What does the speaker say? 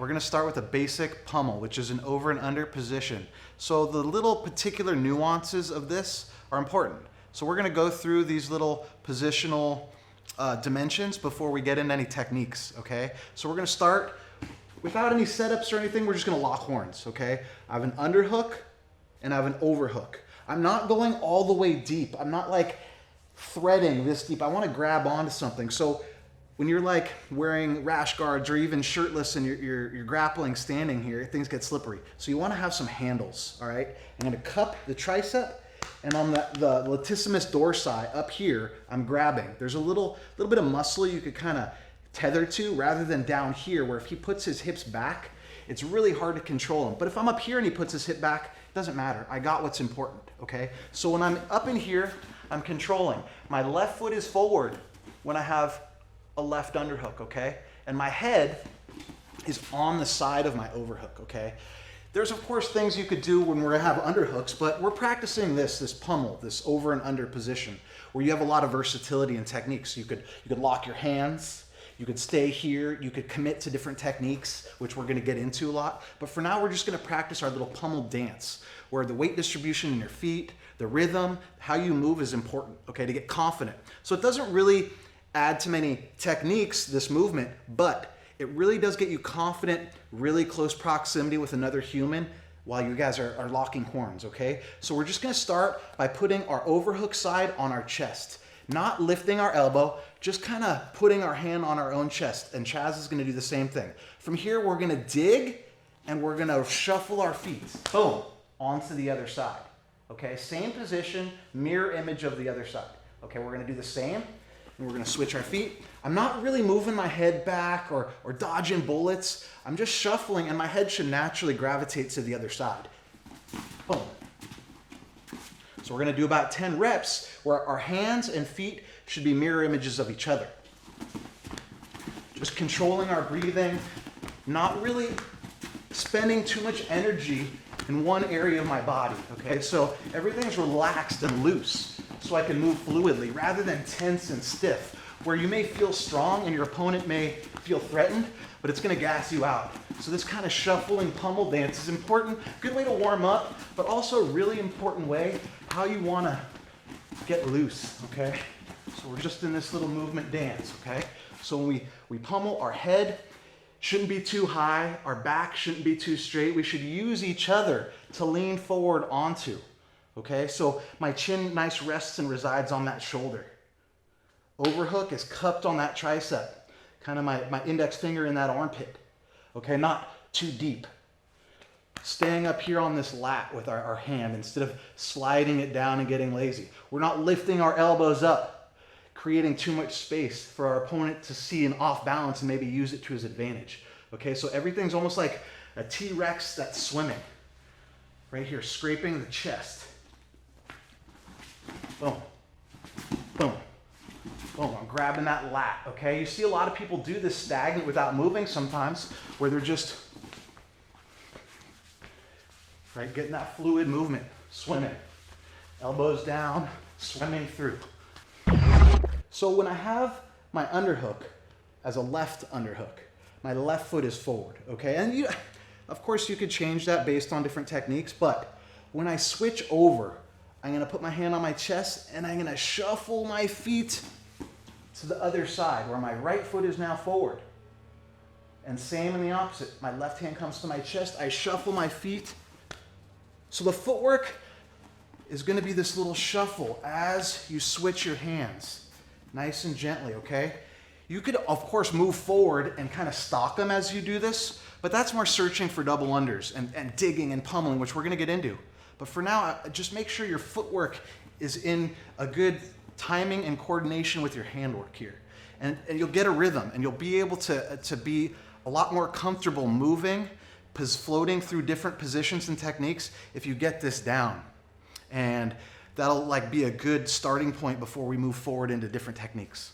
we're gonna start with a basic pummel, which is an over and under position. So the little particular nuances of this are important. So we're gonna go through these little positional dimensions before we get into any techniques, okay? So we're gonna start without any setups or anything. We're just gonna lock horns, okay? I have an underhook and I have an overhook. I'm not going all the way deep. I'm not like threading this deep. I wanna grab onto something. So when you're like wearing rash guards or even shirtless and you're grappling standing here, things get slippery. So you wanna have some handles, all right? I'm gonna cup the tricep, and on the latissimus dorsi up here, I'm grabbing. There's a little bit of muscle you could kind of tether to rather than down here where if he puts his hips back, it's really hard to control him. But if I'm up here and he puts his hip back, it doesn't matter. I got what's important, okay? So when I'm up in here, I'm controlling. My left foot is forward when I have a left underhook, okay? And my head is on the side of my overhook, okay? There's of course things you could do when we have underhooks, but we're practicing this pummel, this over and under position, where you have a lot of versatility and techniques. You could lock your hands, you could stay here, you could commit to different techniques, which we're gonna get into a lot. But for now, we're just gonna practice our little pummel dance, where the weight distribution in your feet, the rhythm, how you move is important, okay, to get confident. So it doesn't really add to many techniques, this movement, but it really does get you confident, really close proximity with another human while you guys are locking horns, okay? So we're just gonna start by putting our overhook side on our chest, not lifting our elbow, just kind of putting our hand on our own chest, and Chaz is gonna do the same thing. From here, we're gonna dig, and we're gonna shuffle our feet, boom, onto the other side, okay? Same position, mirror image of the other side. Okay, we're gonna do the same. And we're gonna switch our feet. I'm not really moving my head back or dodging bullets. I'm just shuffling and my head should naturally gravitate to the other side. Boom. So we're gonna do about 10 reps where our hands and feet should be mirror images of each other. Just controlling our breathing, not really spending too much energy in one area of my body, okay? So everything's relaxed and loose, so I can move fluidly rather than tense and stiff, where you may feel strong and your opponent may feel threatened, but it's gonna gas you out. So this kind of shuffling pummel dance is important, good way to warm up, but also a really important way how you wanna get loose, okay? So we're just in this little movement dance, okay? So when we pummel, our head shouldn't be too high, our back shouldn't be too straight. We should use each other to lean forward onto. Okay, so my chin nice rests and resides on that shoulder. Overhook is cupped on that tricep, kind of my index finger in that armpit. Okay, not too deep. Staying up here on this lat with our hand instead of sliding it down and getting lazy. We're not lifting our elbows up, creating too much space for our opponent to see an off balance and maybe use it to his advantage. Okay, so everything's almost like a T-Rex that's swimming. Right here, scraping the chest. Boom, boom, boom. I'm grabbing that lat, okay? You see a lot of people do this stagnant without moving sometimes, where they're just, right, getting that fluid movement, swimming. Elbows down, swimming through. So when I have my underhook as a left underhook, my left foot is forward, okay? And of course you could change that based on different techniques, but when I switch over, I'm gonna put my hand on my chest and I'm gonna shuffle my feet to the other side where my right foot is now forward. And same in the opposite. My left hand comes to my chest, I shuffle my feet. So the footwork is gonna be this little shuffle as you switch your hands, nice and gently, okay? You could, of course, move forward and kind of stalk them as you do this, but that's more searching for double unders and digging and pummeling, which we're gonna get into. But for now, just make sure your footwork is in a good timing and coordination with your handwork here. And you'll get a rhythm and you'll be able to be a lot more comfortable moving, floating through different positions and techniques if you get this down. And that'll like be a good starting point before we move forward into different techniques.